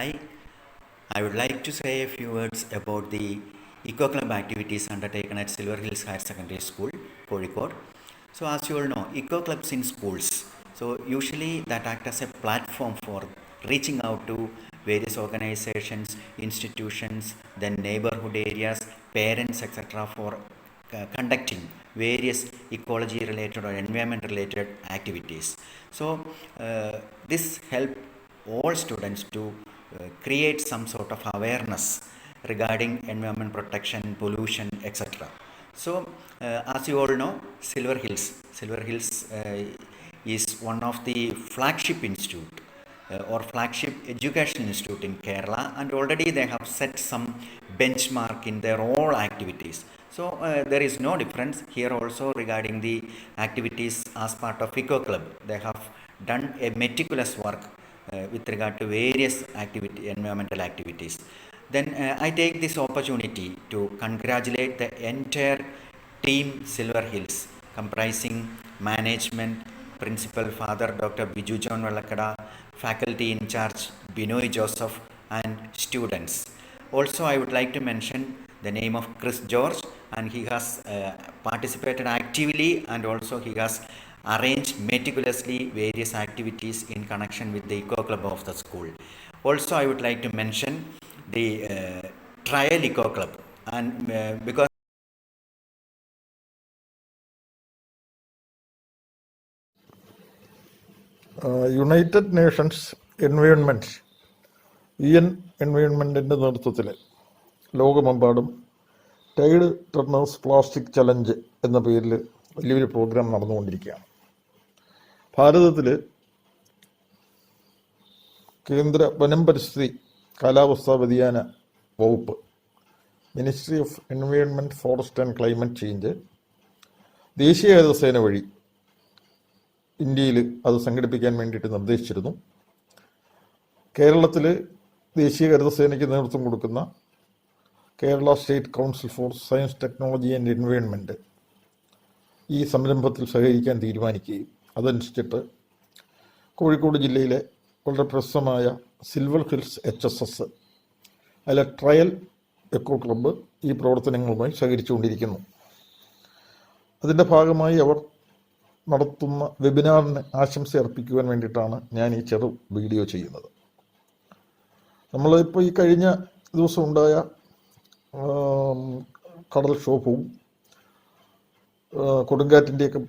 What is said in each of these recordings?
Hi, I would like to say a few words about the Eco Club activities undertaken at Silver Hills Higher Secondary School, Kozhikode. So, as you all know, Eco Clubs in schools, so usually that act as a platform for reaching out to various organizations, institutions, then neighborhood areas, parents, etc., for conducting various ecology related or environment related activities. So, this help all students to create some sort of awareness regarding environment protection, pollution, etc. So, as you all know, Silver Hills is one of the flagship institute or flagship education institute in Kerala, and already they have set some benchmark in their all activities. So there is no difference here also regarding the activities as part of Eco Club. They have done a meticulous work with regard to various environmental activities. Then I take this opportunity to congratulate the entire team Silver Hills, comprising management, Principal Father Dr. Biju John Vallakada, faculty in charge Binoy Joseph, and students. Also, I would like to mention the name of Chris George, and he has participated actively, and also he has arranged meticulously various activities in connection with the Eco Club of the school. Also, I would like to mention the Trial Eco Club, and because United Nations environment UN എൻവയോൺമെൻറ്റിൻ്റെ നേതൃത്വത്തിൽ ലോകമെമ്പാടും Tide Turner's plastic challenge എന്ന പേരിൽ വലിയൊരു programme നടന്നുകൊണ്ടിരിക്കുകയാണ്. ഭാരതത്തിൽ കേന്ദ്ര വനം പരിസ്ഥിതി കാലാവസ്ഥാ വ്യതിയാന വകുപ്പ്, ministry of environment forest and climate change, ദേശീയ ഹരിതസേന വഴി ഇന്ത്യയിൽ അത് സംഘടിപ്പിക്കാൻ വേണ്ടിയിട്ട് നിർദ്ദേശിച്ചിരുന്നു. കേരളത്തിൽ ദേശീയ ഹരിതസേനയ്ക്ക് നേതൃത്വം കൊടുക്കുന്ന Kerala state council for science, technology and environment ഈ സംരംഭത്തിൽ സഹകരിക്കാൻ തീരുമാനിക്കുകയും അതനുസരിച്ചിട്ട് കോഴിക്കോട് ജില്ലയിലെ വളരെ പ്രശസ്തമായ സിൽവർ ഹിൽസ് HSS അതിലെ ട്രയൽ എക്കോ ക്ലബ്ബ് ഈ പ്രവർത്തനങ്ങളുമായി സഹകരിച്ചുകൊണ്ടിരിക്കുന്നു. അതിൻ്റെ ഭാഗമായി അവർ നടത്തുന്ന വെബിനാറിന് ആശംസ അർപ്പിക്കുവാൻ വേണ്ടിയിട്ടാണ് ഞാൻ ഈ ചെറു വീഡിയോ ചെയ്യുന്നത്. നമ്മളിപ്പോൾ ഈ കഴിഞ്ഞ ദിവസം ഉണ്ടായ കടൽക്ഷോഭവും കൊടുങ്കാറ്റിൻ്റെയൊക്കെ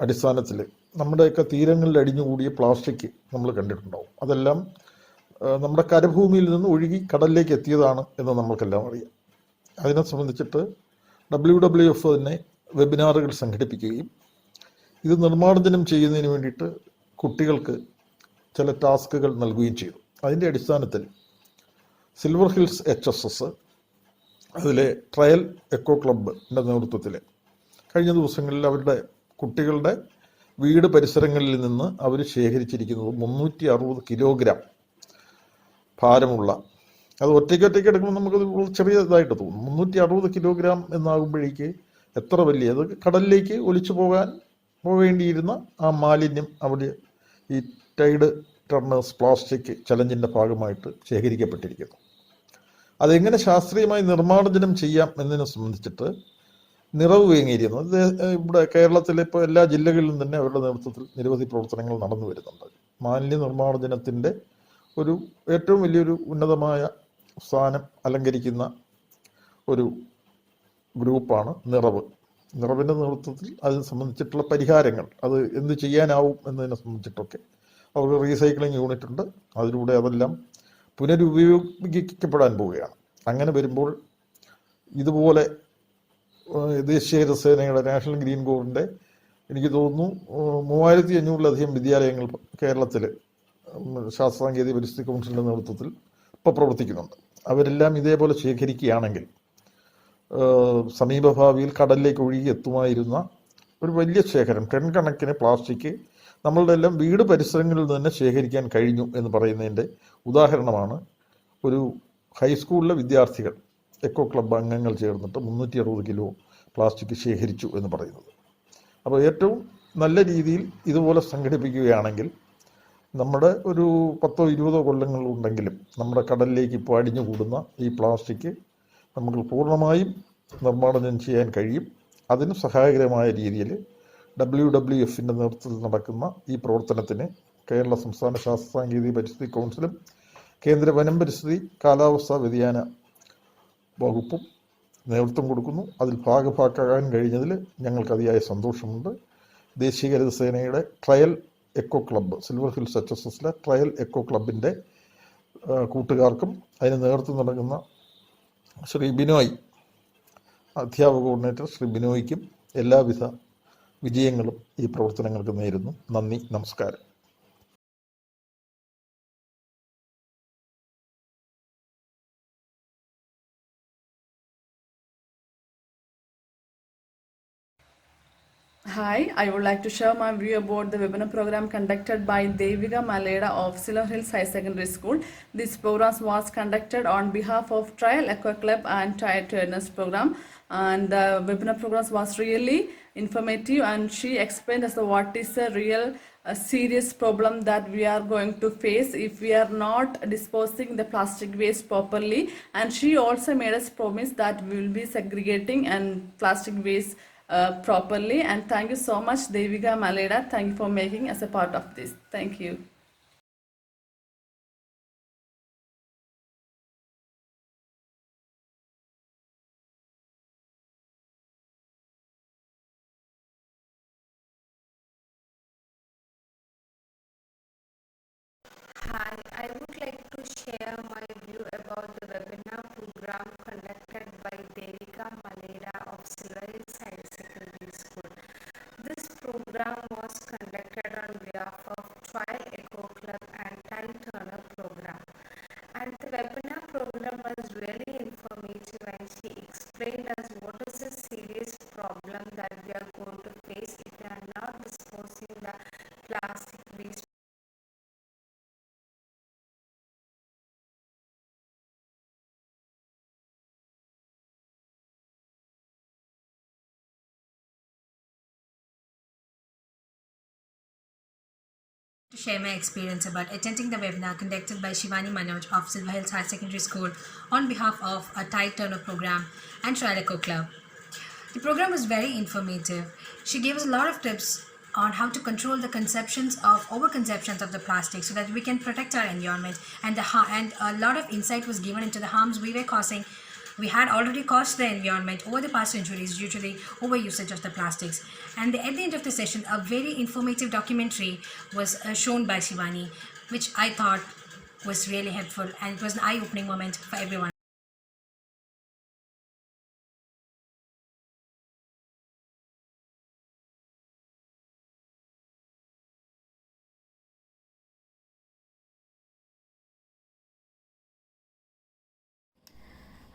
അടിസ്ഥാനത്തിൽ നമ്മുടെയൊക്കെ തീരങ്ങളിൽ അടിഞ്ഞുകൂടിയ പ്ലാസ്റ്റിക് നമ്മൾ കണ്ടിട്ടുണ്ടാവും. അതെല്ലാം നമ്മുടെ കരഭൂമിയിൽ നിന്ന് ഒഴുകി കടലിലേക്ക് എത്തിയതാണ് എന്ന് നമ്മൾക്കെല്ലാം അറിയാം. അതിനെ സംബന്ധിച്ചിട്ട് WWF തന്നെ വെബിനാറുകൾ സംഘടിപ്പിക്കുകയും ഇത് നിർമ്മാർജ്ജനം ചെയ്യുന്നതിന് വേണ്ടിയിട്ട് കുട്ടികൾക്ക് ചില ടാസ്കുകൾ നൽകുകയും ചെയ്തു. അതിൻ്റെ അടിസ്ഥാനത്തിൽ സിൽവർ ഹിൽസ് HSS അതിലെ ട്രയൽ എക്കോ ക്ലബിൻ്റെ നേതൃത്വത്തിൽ കഴിഞ്ഞ ദിവസങ്ങളിൽ അവരുടെ കുട്ടികളുടെ വീട് പരിസരങ്ങളിൽ നിന്ന് അവർ ശേഖരിച്ചിരിക്കുന്നത് 360 കിലോഗ്രാം ഭാരമുള്ള, അത് ഒറ്റയ്ക്ക് എടുക്കുമ്പോൾ നമുക്കത് ചെറിയതായിട്ട് തോന്നും. 360 കിലോഗ്രാം എന്നാകുമ്പോഴേക്ക് എത്ര വലിയ, അത് കടലിലേക്ക് ഒലിച്ചു പോകേണ്ടിയിരുന്ന ആ മാലിന്യം അവിടെ ഈ ടൈഡ് ടർണേഴ്സ് പ്ലാസ്റ്റിക് ചലഞ്ചിൻ്റെ ഭാഗമായിട്ട് ശേഖരിക്കപ്പെട്ടിരിക്കുന്നു. അതെങ്ങനെ ശാസ്ത്രീയമായി നിർമ്മാർജ്ജനം ചെയ്യാം എന്നതിനെ സംബന്ധിച്ചിട്ട് നിറവ് വേങ്ങിയിരിക്കുന്നു. ഇവിടെ കേരളത്തിലെ ഇപ്പോൾ എല്ലാ ജില്ലകളിലും തന്നെ അവരുടെ നേതൃത്വത്തിൽ നിരവധി പ്രവർത്തനങ്ങൾ നടന്നു വരുന്നുണ്ട്. മാലിന്യ നിർമ്മാർജ്ജനത്തിൻ്റെ ഒരു ഏറ്റവും വലിയൊരു ഉന്നതമായ സ്ഥാനം അലങ്കരിക്കുന്ന ഒരു ഗ്രൂപ്പാണ് നിറവിൻ്റെ നേതൃത്വത്തിൽ അതിനെ സംബന്ധിച്ചിട്ടുള്ള പരിഹാരങ്ങൾ, അത് എന്ത് ചെയ്യാനാവും എന്നതിനെ സംബന്ധിച്ചിട്ടൊക്കെ അവർക്ക് റീസൈക്ലിംഗ് യൂണിറ്റ് ഉണ്ട്. അതിലൂടെ അതെല്ലാം പുനരുപയോഗിക്കപ്പെടാൻ പോവുകയാണ്. അങ്ങനെ വരുമ്പോൾ ഇതുപോലെ ദേശീയ ഹരിതസേനയുടെ നാഷണൽ ഗ്രീൻ കോറിൻ്റെ എനിക്ക് തോന്നുന്നു 3500-ലധികം വിദ്യാലയങ്ങൾ കേരളത്തിൽ ശാസ്ത്രസാങ്കേതിക പരിസ്ഥിതി കൗൺസിലിൻ്റെ നേതൃത്വത്തിൽ ഇപ്പോൾ പ്രവർത്തിക്കുന്നുണ്ട്. അവരെല്ലാം ഇതേപോലെ ശേഖരിക്കുകയാണെങ്കിൽ സമീപഭാവിയിൽ കടലിലേക്ക് ഒഴുകി എത്തുമായിരുന്ന ഒരു വലിയ ശേഖരം, ടൺ കണക്കിന് പ്ലാസ്റ്റിക് നമ്മളുടെ എല്ലാം വീട് പരിസരങ്ങളിൽ തന്നെ ശേഖരിക്കാൻ കഴിഞ്ഞു എന്ന് പറയുന്നതിൻ്റെ ഉദാഹരണമാണ് ഒരു ഹൈസ്കൂളിലെ വിദ്യാർത്ഥികൾ എക്കോ ക്ലബ്ബ് അംഗങ്ങൾ ചേർന്നിട്ട് 360 കിലോ പ്ലാസ്റ്റിക് ശേഖരിച്ചു എന്ന് പറയുന്നത്. അപ്പോൾ ഏറ്റവും നല്ല രീതിയിൽ ഇതുപോലെ സംഘടിപ്പിക്കുകയാണെങ്കിൽ നമ്മുടെ ഒരു 10-20 കൊല്ലങ്ങളുണ്ടെങ്കിലും നമ്മുടെ കടലിലേക്ക് ഇപ്പോൾ അടിഞ്ഞുകൂടുന്ന ഈ പ്ലാസ്റ്റിക് നമുക്ക് പൂർണ്ണമായും നിർമ്മാർജ്ജനം ചെയ്യാൻ കഴിയും. അതിന് സഹായകരമായ രീതിയിൽ WWFിൻ്റെ നേതൃത്വത്തിൽ നടക്കുന്ന ഈ പ്രവർത്തനത്തിന് കേരള സംസ്ഥാന ശാസ്ത്ര സാങ്കേതിക പരിസ്ഥിതി കൗൺസിലും കേന്ദ്ര വനം പരിസ്ഥിതി കാലാവസ്ഥാ വ്യതിയാന വകുപ്പും നേതൃത്വം കൊടുക്കുന്നു. അതിൽ ഭാഗഭാക്കാകാൻ കഴിഞ്ഞതിൽ ഞങ്ങൾക്ക് അതിയായ സന്തോഷമുണ്ട്. ദേശീയ ഹരിതസേനയുടെ trail eco club, silver hills HSSലെ ട്രയൽ എക്കോ ക്ലബിൻ്റെ കൂട്ടുകാർക്കും അതിന് നേതൃത്വം നൽകുന്ന ശ്രീ ബിനോയ്, അധ്യാപക കോർഡിനേറ്റർ ശ്രീ ബിനോയ്ക്കും എല്ലാവിധ വിജയങ്ങളും ഈ പ്രവർത്തനങ്ങൾക്ക് നേരുന്നു. നന്ദി, നമസ്കാരം. Hi, I would like to share my view about the webinar program conducted by Devika Maleda of Silver Hills High Secondary School. This program was conducted on behalf of Trial Aqua Club and Tired Trainers program, and the webinar program was really informative, and she explained us what is a real serious problem that we are going to face if we are not disposing the plastic waste properly, and she also made us promise that we will be segregating and plastic waste properly. And thank you so much, Devika Maleda. Thank you for making us a part of this. Thank you. Hi, I would like to share my view about the webinar program conducted by Devika Maleda of Silver Hills High Secondary School. This program was conducted on behalf of Trial Eco Club and Time Turner program. And the webinar program was really informative, and she explained us what is the serious problem that we are going to face if we are not disposing the plastic waste. To share my experience about attending the webinar conducted by Shivani Manoj of Silver Hills High Secondary School on behalf of a Tide Turner program and Trial Club. The program was very informative. She gave us a lot of tips on how to control the conceptions of overconceptions of the plastic so that we can protect our environment, and a lot of insight was given into the harms we had already caused the environment over the past centuries due to the overusage of the plastics. And at the end of the session, a very informative documentary was shown by Shivani, which I thought was really helpful, and it was an eye-opening moment for everyone.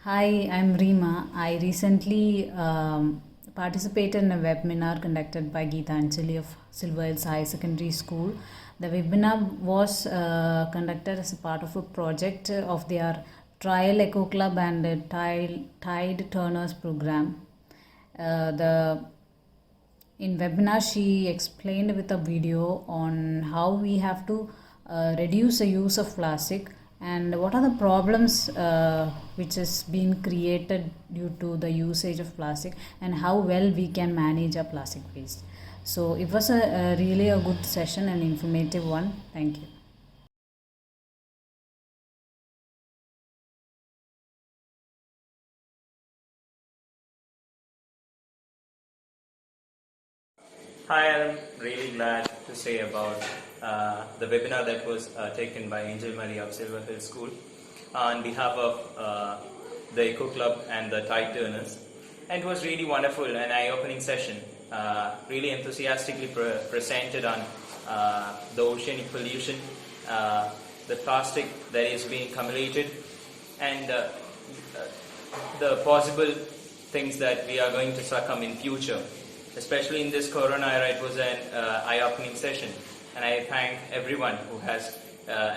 Hi, I'm Reema. I recently participated in a webinar conducted by Geeta Anjali of Silver Hills High Secondary School. The webinar was conducted as a part of a project of their Trial Eco Club and Tide Turners program. In webinar, she explained with a video on how we have to reduce the use of plastic and what are the problems which has been created due to the usage of plastic, and how well we can manage our plastic waste. So it was a really a good session and informative one. Thank you. Hi, I'm really glad to say about the webinar that was taken by Angel Marie of Silver Hill School on behalf of the Eco Club and the Tide Turners. And it was really wonderful and eye-opening session, really enthusiastically presented on the oceanic pollution, the plastic that is being accumulated, and the possible things that we are going to succumb in future. Especially in this corona era, it was an eye-opening session, and I thank everyone who has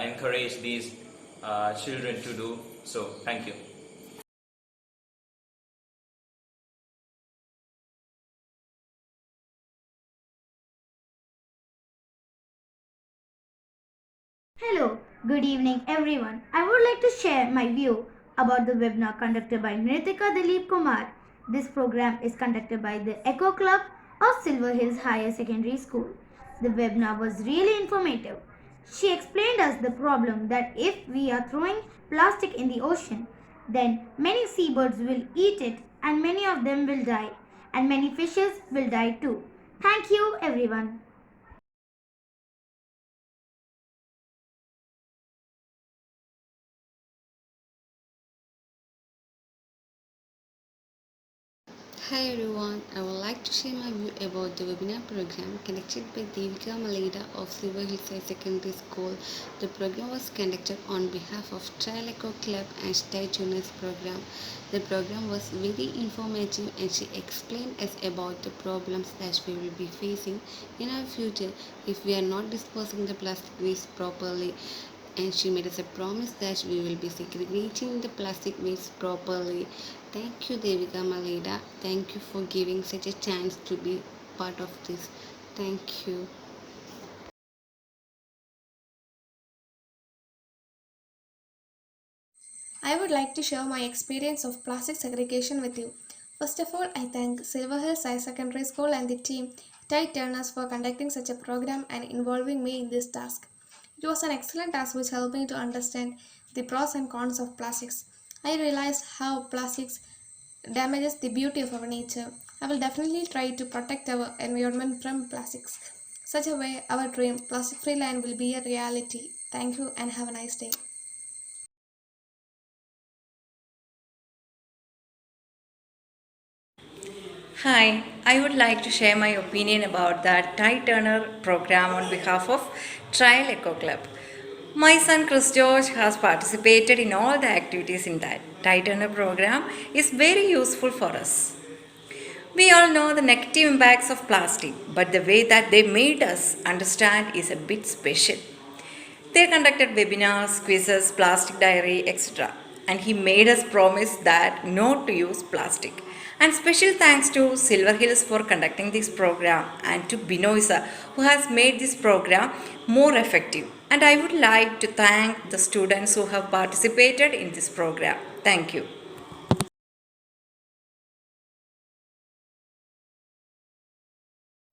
encouraged these children to do so. Thank you. Good evening, everyone. I would like to share my view about the webinar conducted by Nritika Dilip Kumar. This program is conducted by the Eco Club of Silver Hills Higher Secondary School. The webinar was really informative. She explained us the problem that if we are throwing plastic in the ocean, then many seabirds will eat it and many of them will die, and many fishes will die too. Thank you, everyone. Hi everyone, I would like to share my view about the webinar program conducted by Devika Maleda of Silver Hills High Secondary School. The program was conducted on behalf of Trial Eco Club and State Juniors program. The program was very informative and she explained us about the problems that we will be facing in our future if we are not disposing the plastic waste properly. And she made us a promise that we will be segregating the plastic waste properly. Thank you, Devika Maleda. Thank you for giving such a chance to be part of this. Thank you. I would like to share my experience of plastic segregation with you. First of all, I thank Silver Hills High Secondary School and the team, Tide Turners, for conducting such a program and involving me in this task. It was an excellent task which helped me to understand the pros and cons of plastics. I realized how plastics damages the beauty of our nature. I will definitely try to protect our environment from plastics. Such a way, our dream, plastic-free land, will be a reality. Thank you and have a nice day. Hi, I would like to share my opinion about that Tide Turner program on behalf of Trial Eco Club. My son Chris George has participated in all the activities in that. Tide Turner program is very useful for us. We all know the negative impacts of plastic, but the way that they made us understand is a bit special. They conducted webinars, quizzes, plastic diary, etc. And he made us promise that not to use plastic. And special thanks to Silver Hills for conducting this program and to Binoisa who has made this program more effective. And I would like to thank the students who have participated in this program. Thank you.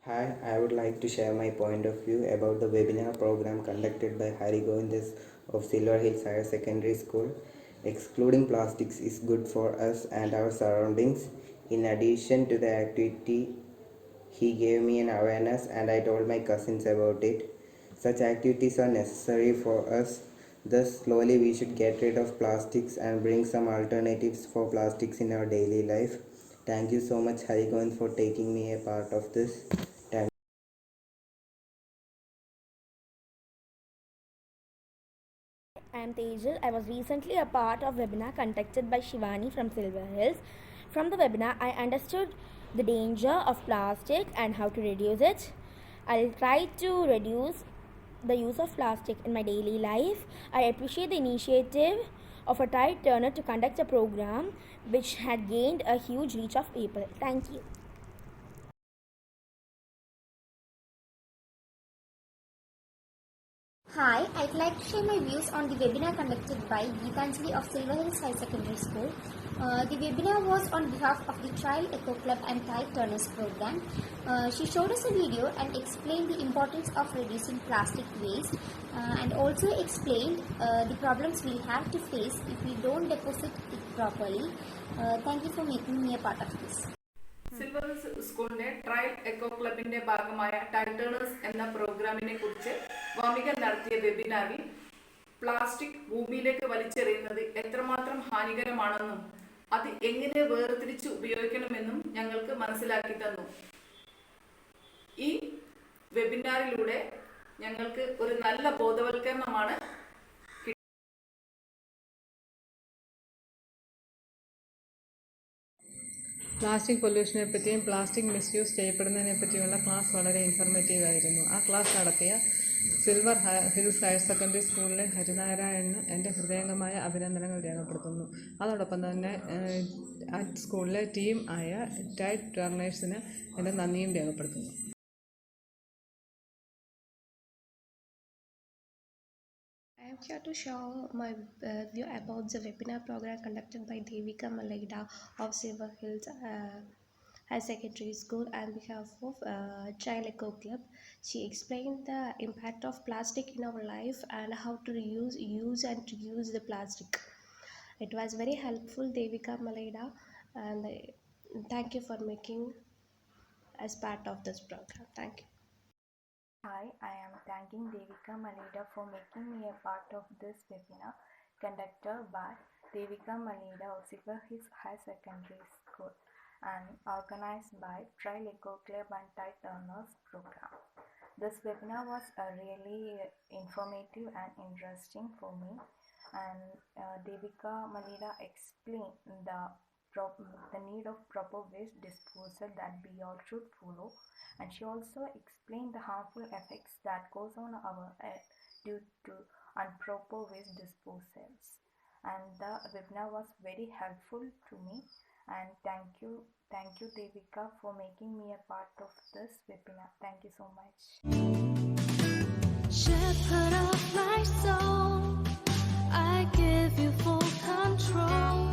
Hi, I would like to share my point of view about the webinar program conducted by Hari Govindas of Silver Hills Higher Secondary School. Excluding plastics is good for us and our surroundings. In addition to the activity, he gave me an awareness and I told my cousins about it. Such activities are necessary for us. Thus, slowly we should get rid of plastics and bring some alternatives for plastics in our daily life. Thank you so much, Hari Govind, for taking me a part of this. I am Tejal. I was recently a part of webinar conducted by Shivani from Silver Hills. From the webinar, I understood the danger of plastic and how to reduce it. I'll try to reduce the use of plastic in my daily life. I appreciate the initiative of a Tide Turner to conduct a program which had gained a huge reach of people. Thank you. Hi, I'd like to share my views on the webinar conducted by Geetanjali of Silver Hills High Secondary School. The webinar was on behalf of the Trial Eco Club and Tide Turners program. She showed us a video and explained the importance of reducing plastic waste and also explained the problems we have to face if we don't deposit it properly. Thank you for making me a part of this. Silver സ്കൂളിന്റെ trial echo ക്ലബിന്റെ ഭാഗമായ Tide turners എന്ന പ്രോഗ്രാമിനെ കുറിച്ച് വാമിക നടത്തിയ വെബിനാറിൽ plastic ഭൂമിയിലേക്ക് വലിച്ചെറിയുന്നത് എത്രമാത്രം ഹാനികരമാണെന്നും അത് എങ്ങനെ വേർതിരിച്ച് ഉപയോഗിക്കണമെന്നും ഞങ്ങൾക്ക് മനസ്സിലാക്കി തന്നു. ഈ വെബിനാറിലൂടെ ഞങ്ങൾക്ക് ഒരു നല്ല ബോധവൽക്കരണമാണ് പ്ലാസ്റ്റിക് പൊല്യൂഷനെ പറ്റിയും പ്ലാസ്റ്റിക് മിസ്യൂസ് ചെയ്യപ്പെടുന്നതിനെ പറ്റിയുള്ള ക്ലാസ് വളരെ ഇൻഫർമേറ്റീവ് ആയിരുന്നു. ആ ക്ലാസ് നടത്തിയ സിൽവർ ഹിൽസ് ഹയർ സെക്കൻഡറി സ്കൂളിലെ ഹരിനാരായണന് എൻ്റെ ഹൃദയംഗമായ അഭിനന്ദനങ്ങൾ രേഖപ്പെടുത്തുന്നു. അതോടൊപ്പം തന്നെ ആ സ്കൂളിലെ ടീം ആയ ടൈഡ് ടേർണേഴ്സിന് എൻ്റെ നന്ദിയും രേഖപ്പെടുത്തുന്നു. I am here to share my view about the webinar program conducted by Devika Malaida of Silver Hills High Secondary School on behalf of Child Eco Club. She explained the impact of plastic in our life and how to use and reuse the plastic. It was very helpful, Devika Malaida, and thank you for making as part of this program. Thank you. Hi, I am thanking Devika Malaida for making me a part of this webinar conducted by Devika Malaida of Silver Hills High Secondary School and organized by Trial Eco Club and Tide Turners program. This webinar was really informative and interesting for me, and Devika Malaida explained the need of proper waste disposal that we all should follow, and she also explained the harmful effects that goes on our earth due to improper waste disposals. And the webinar was very helpful to me, and thank you Devika for making me a part of this webinar. Thank you so much. Shepherd of my soul, I give you full control.